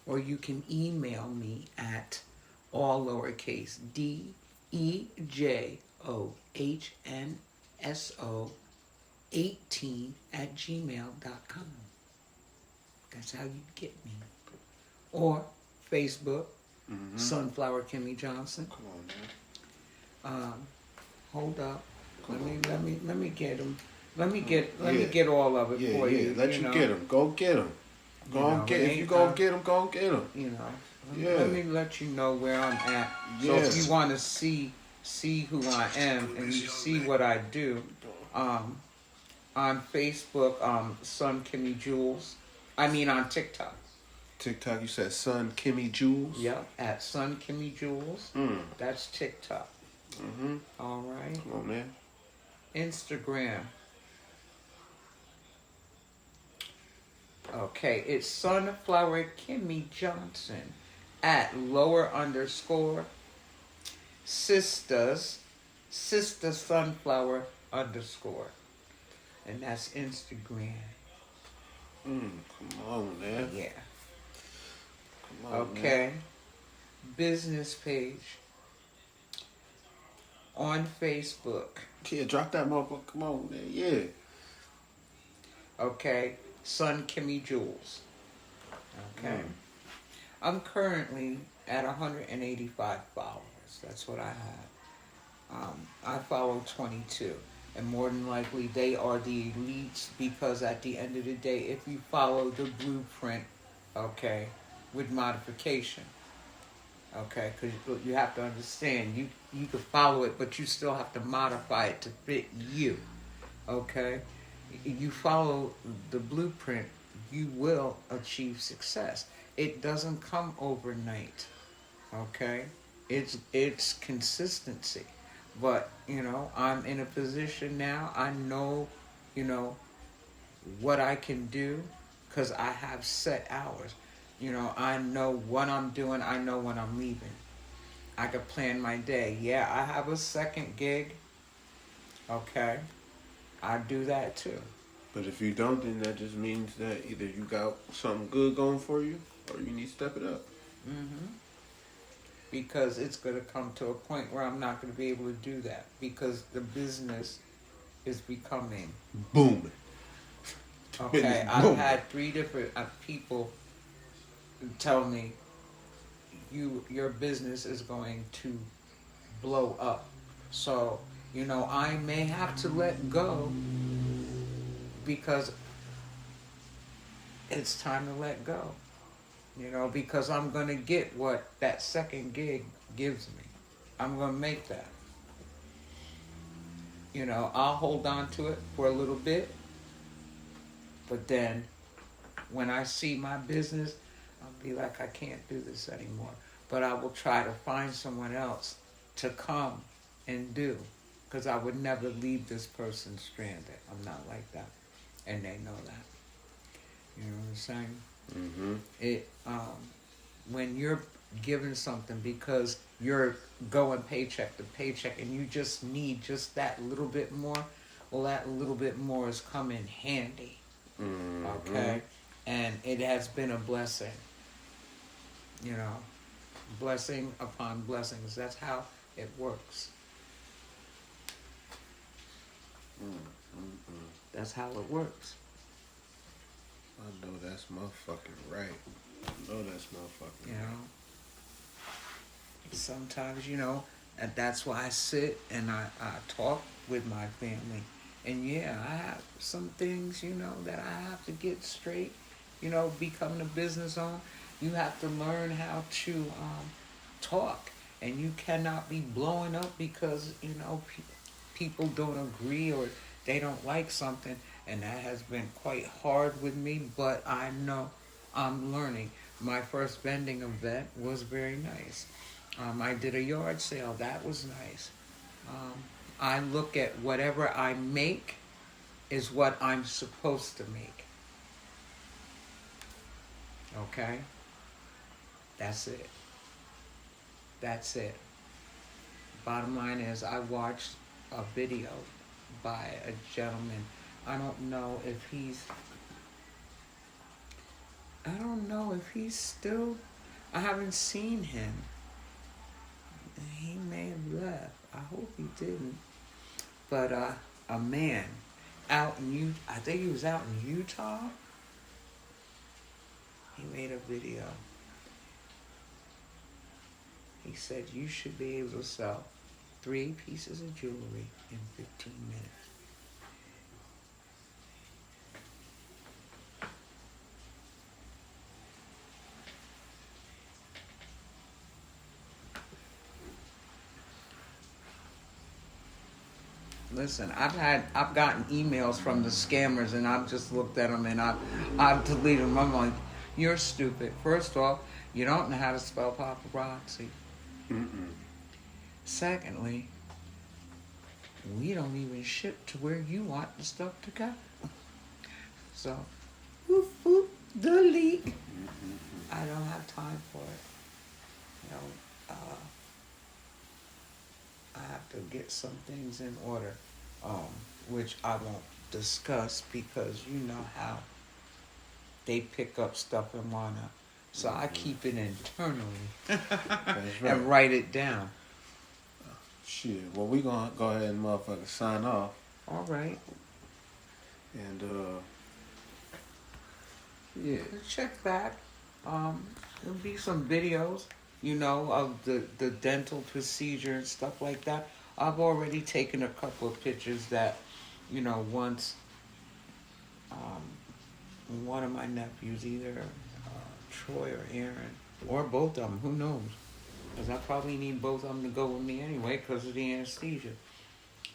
Or you can email me at all lowercase DEJOHNSO18 @gmail.com. That's how you get me. Or Facebook, Sunflower Kimmy Johnson. Come on, man. Hold up. Let me get them. Let me get all of it for you. Let you get them. Go get them. If you go get them, go get them. You know. Let me let you know where I'm at. So if you want to see who I am and you see what I do, on Facebook, Sun Kimmy Jules. I mean on TikTok. TikTok, you said Sun Kimmy Jules? Yep, at Sun Kimmy Jules. That's TikTok. Mm-hmm. All right. Come on, man. Instagram. Okay, it's Sunflower Kimmy Johnson at _sister Sunflower _ and that's Instagram. Come on, man. Yeah. Come on, Okay. man. Business page on Facebook. Yeah, drop that motherfucker. Come on, man. Yeah. Okay. Sun Kimmy Jules. Okay. I'm currently at 185 followers. That's what I have. I follow 22. And more than likely, they are the elites, because at the end of the day, if you follow the blueprint, okay, with modification, okay, because you have to understand, you can follow it, but you still have to modify it to fit you, okay? You follow the blueprint, you will achieve success. It doesn't come overnight, okay? It's consistency. But, I'm in a position now, I know you know, what I can do because I have set hours. You know, I know what I'm doing, I know when I'm leaving. I could plan my day. Yeah, I have a second gig, okay? I do that too. But if you don't, then that just means that either you got something good going for you, or you need to step it up. Hmm. Because it's going to come to a point where I'm not going to be able to do that because the business is becoming. Boom. Okay, Business I've boom. had three different people tell me your business is going to blow up. So, you know, I may have to let go because it's time to let go. You know, because I'm going to get what that second gig gives me. I'm going to make that. You know, I'll hold on to it for a little bit, but then when I see my business, I'll be like, I can't do this anymore. But I will try to find someone else to come and do, because I would never leave this person stranded. I'm not like that, and they know that. You know what I'm saying? Mm-hmm. It when you're given something because you're going paycheck to paycheck and you just need just that little bit more, well, that little bit more is come in handy. Mm-hmm. Okay, and it has been a blessing. You know, blessing upon blessings. That's how it works. Mm-hmm. That's how it works. I know that's motherfucking right. I know that's motherfucking You right. know, sometimes, you know, and that's why I sit and I talk with my family. And yeah, I have some things, you know, that I have to get straight. You know, becoming a business owner, you have to learn how to talk. And you cannot be blowing up because, you know, people don't agree or they don't like something. And that has been quite hard with me, but I know I'm learning. My first vending event was very nice. I did a yard sale. That was nice. Um, I look at whatever I make is what I'm supposed to make. Okay? That's it. That's it. Bottom line is, I watched a video by a gentleman. I don't know if he's. I don't know if he's still. I haven't seen him. He may have left. I hope he didn't. But a man out in I think he was out in Utah. He made a video. He said you should be able to sell 3 pieces of jewelry in 15 minutes. Listen, I've gotten emails from the scammers, and I've just looked at them and I've deleted them. I'm like, you're stupid. First off, you don't know how to spell paparazzi. Mm-mm. Secondly, we don't even ship to where you want the stuff to go. So, whoop whoop, delete. Mm-hmm. I don't have time for it. You know, I have to get some things in order, which I won't discuss because you know how they pick up stuff and wanna. So I keep it internally That's right. and write it down. Shit. Well, we gonna go ahead and motherfucking sign off. All right. And yeah. Check back. There'll be some videos, you know, of the dental procedure and stuff like that. I've already taken a couple of pictures that, you know, once one of my nephews, either Troy or Aaron, or both of them, who knows? Because I probably need both of them to go with me anyway because of the anesthesia.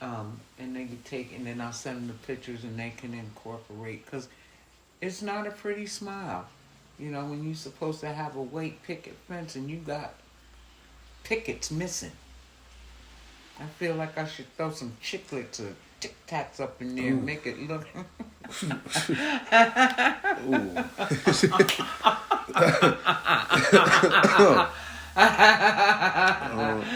And they can take, and then I'll send them the pictures and they can incorporate. Because it's not a pretty smile. You know, when you're supposed to have a white picket fence and you got pickets missing. I feel like I should throw some chiclets or Tic Tacs up in there, Ooh. make it look. Ooh.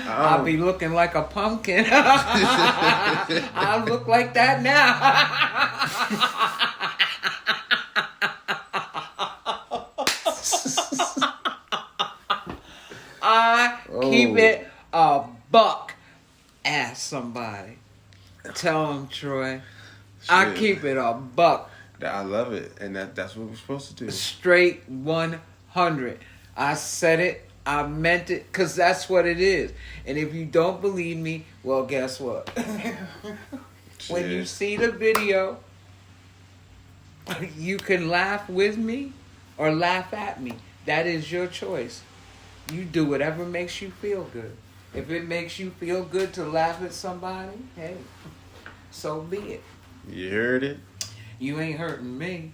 I'll be looking like a pumpkin. I'll look like that now. I keep it a buck. Ask somebody. Tell them, Troy. I Shit. keep it a buck. I love it, and that's what we're supposed to do. Straight 100. I said it. I meant it, because that's what it is. And if you don't believe me, well, guess what? When you see the video, you can laugh with me or laugh at me. That is your choice. You do whatever makes you feel good. If it makes you feel good to laugh at somebody, hey, so be it. You heard it? You ain't hurting me,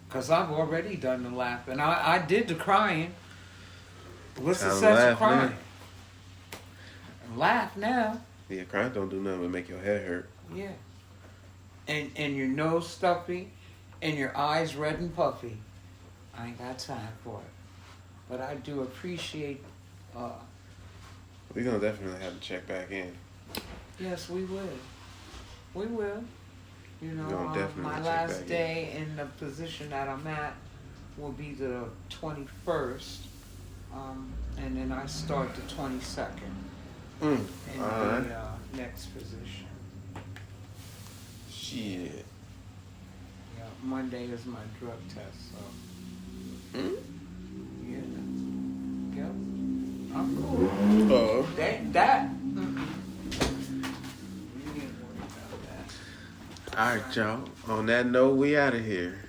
because I've already done the laughing. I did the crying. What's the Time to sense of laugh crying? now. Laugh now. Yeah, crying don't do nothing but make your head hurt. Yeah. And your nose stuffy and your eyes red and puffy. I ain't got time for it. But I do appreciate, We're gonna definitely have to check back in. yes, we will. We will. You know, We're gonna definitely my check last back day in the position that I'm at will be the 21st. And then I start the 22nd in Alright. the next position. Shit. Yeah, Monday is my drug test, so yeah. Yep. I'm cool. Oh. That. You ain't worried about that. Alright, y'all. On that note, we out of here.